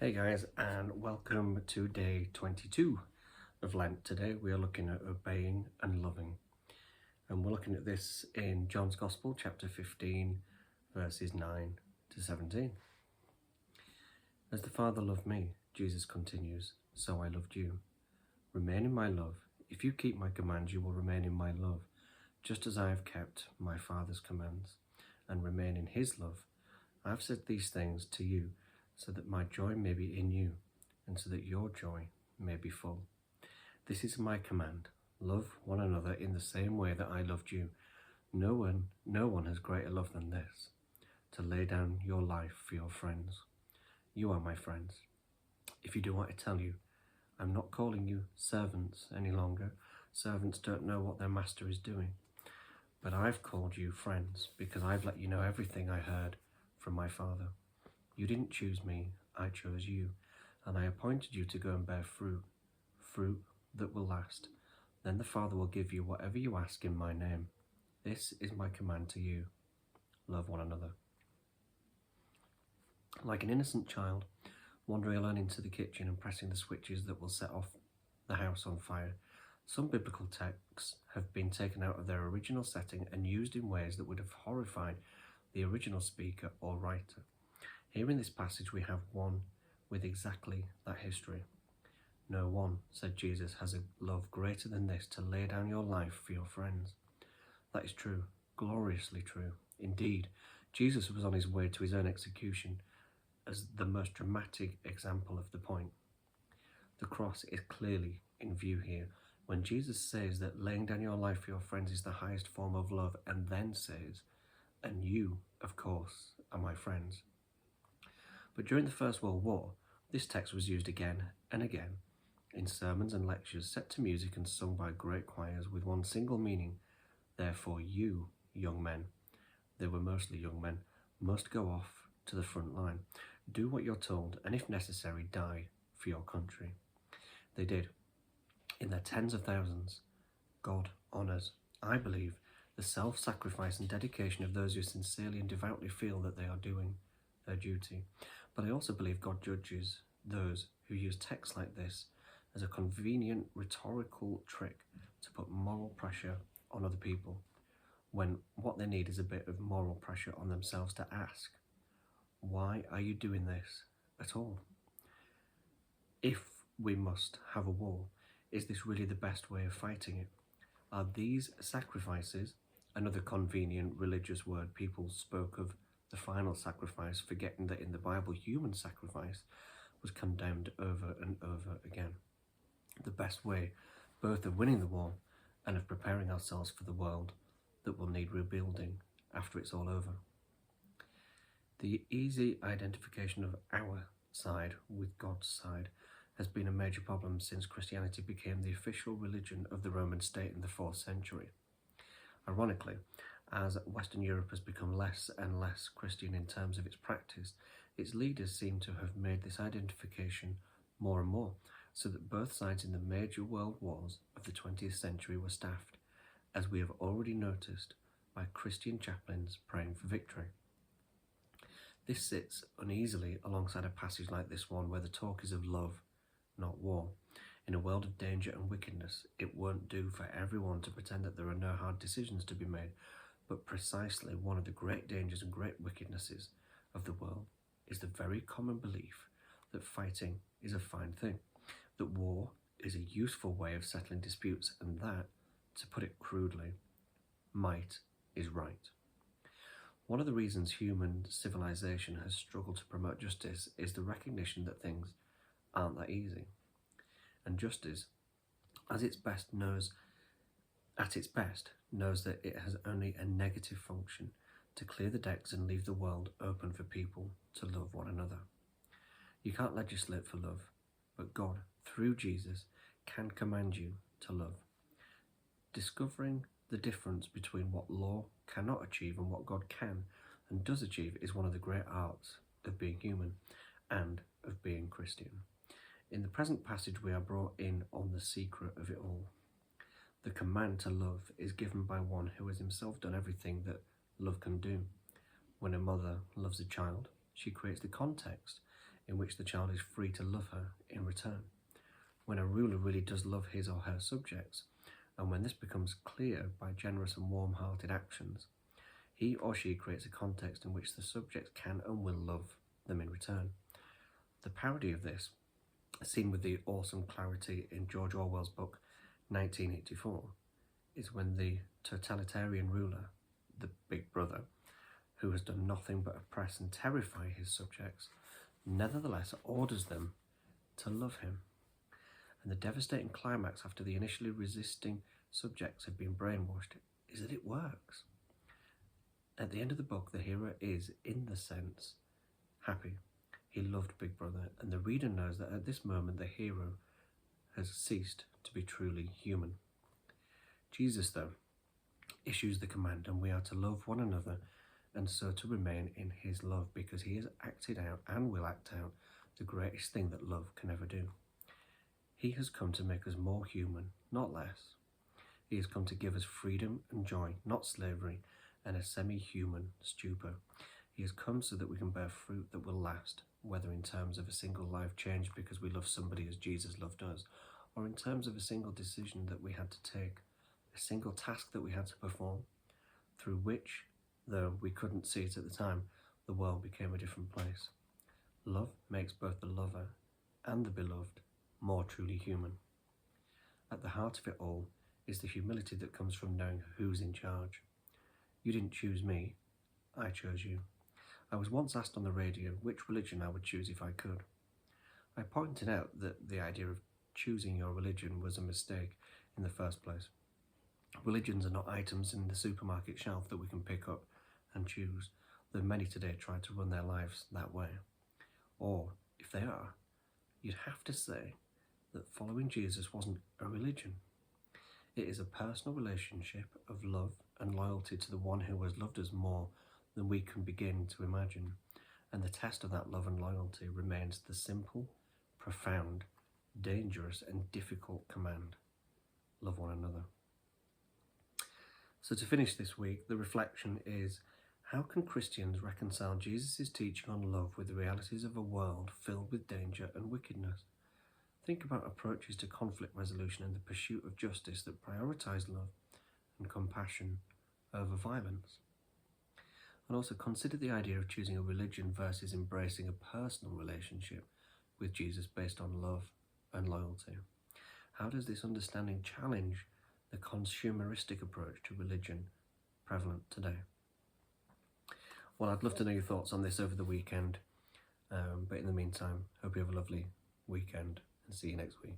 Hey guys, and welcome to day 22 of Lent. Today we are looking at obeying and loving, and we're looking at this in John's Gospel, chapter 15, verses 9 to 17. As the Father loved me, Jesus continues, so I loved you. Remain in my love. If you keep my commands, you will remain in my love, just as I have kept my Father's commands and remain in his love. I have said these things to you so that my joy may be in you, and so that your joy may be full. This is my command: love one another in the same way that I loved you. No one has greater love than this, to lay down your life for your friends. You are my friends. If you do what I tell you, I'm not calling you servants any longer. Servants don't know what their master is doing. But I've called you friends, because I've let you know everything I heard from my Father. You didn't choose me, I chose you, and I appointed you to go and bear fruit that will last. Then the Father will give you whatever you ask in my name. This is my command to you: love one another. Like an innocent child, wandering alone into the kitchen and pressing the switches that will set off the house on fire, some biblical texts have been taken out of their original setting and used in ways that would have horrified the original speaker or writer. Here in this passage we have one with exactly that history. No one, said Jesus, has a love greater than this, to lay down your life for your friends. That is true, gloriously true. Indeed, Jesus was on his way to his own execution as the most dramatic example of the point. The cross is clearly in view here when Jesus says that laying down your life for your friends is the highest form of love, and then says, and you, of course, are my friends. But during the First World War, this text was used again and again in sermons and lectures set to music and sung by great choirs with one single meaning: therefore you, young men, they were mostly young men, must go off to the front line, do what you're told, and if necessary, die for your country. They did, in their tens of thousands. God honours, I believe, the self-sacrifice and dedication of those who sincerely and devoutly feel that they are doing their duty. But I also believe God judges those who use texts like this as a convenient rhetorical trick to put moral pressure on other people, when what they need is a bit of moral pressure on themselves to ask, why are you doing this at all? If we must have a war, is this really the best way of fighting it? Are these sacrifices, another convenient religious word people spoke of the final sacrifice, forgetting that in the Bible human sacrifice was condemned over and over again, the best way both of winning the war and of preparing ourselves for the world that will need rebuilding after it's all over? The easy identification of our side with God's side has been a major problem since Christianity became the official religion of the Roman state in the 4th century. Ironically, as Western Europe has become less and less Christian in terms of its practice, its leaders seem to have made this identification more and more, so that both sides in the major world wars of the 20th century were staffed, as we have already noticed, by Christian chaplains praying for victory. This sits uneasily alongside a passage like this one, where the talk is of love, not war. In a world of danger and wickedness, it won't do for everyone to pretend that there are no hard decisions to be made, but precisely one of the great dangers and great wickednesses of the world is the very common belief that fighting is a fine thing, that war is a useful way of settling disputes, and that, to put it crudely, might is right. One of the reasons human civilization has struggled to promote justice is the recognition that things aren't that easy. And justice, at its best, knows that it has only a negative function: to clear the decks and leave the world open for people to love one another. You can't legislate for love, but God, through Jesus, can command you to love. Discovering the difference between what law cannot achieve and what God can and does achieve is one of the great arts of being human and of being Christian. In the present passage, we are brought in on the secret of it all. The command to love is given by one who has himself done everything that love can do. When a mother loves a child, she creates the context in which the child is free to love her in return. When a ruler really does love his or her subjects, and when this becomes clear by generous and warm-hearted actions, he or she creates a context in which the subjects can and will love them in return. The parody of this, seen with the awesome clarity in George Orwell's book 1984, is when the totalitarian ruler, the Big Brother, who has done nothing but oppress and terrify his subjects, nevertheless orders them to love him. And the devastating climax after the initially resisting subjects have been brainwashed is that it works. At the end of the book, the hero is, in the sense, happy. He loved Big Brother, and the reader knows that at this moment the hero has ceased to be truly human. Jesus, though, issues the command, and we are to love one another and so to remain in his love, because he has acted out and will act out the greatest thing that love can ever do. He has come to make us more human, not less. He has come to give us freedom and joy, not slavery and a semi-human stupor. He has come so that we can bear fruit that will last, whether in terms of a single life changed because we love somebody as Jesus loved us, or in terms of a single decision that we had to take, a single task that we had to perform, through which, though we couldn't see it at the time, the world became a different place. Love makes both the lover and the beloved more truly human. At the heart of it all is the humility that comes from knowing who's in charge. You didn't choose me, I chose you. I was once asked on the radio which religion I would choose if I could. I pointed out that the idea of choosing your religion was a mistake in the first place. Religions are not items in the supermarket shelf that we can pick up and choose, though many today try to run their lives that way. Or, if they are, you'd have to say that following Jesus wasn't a religion. It is a personal relationship of love and loyalty to the one who has loved us more than we can begin to imagine, and the test of that love and loyalty remains the simple, profound, dangerous and difficult command: love one another. So to finish this week, the reflection is, how can Christians reconcile Jesus' teaching on love with the realities of a world filled with danger and wickedness? Think about approaches to conflict resolution and the pursuit of justice that prioritise love and compassion over violence. And also consider the idea of choosing a religion versus embracing a personal relationship with Jesus based on love and loyalty. How does this understanding challenge the consumeristic approach to religion prevalent today? Well, I'd love to know your thoughts on this over the weekend, but in the meantime, hope you have a lovely weekend and see you next week.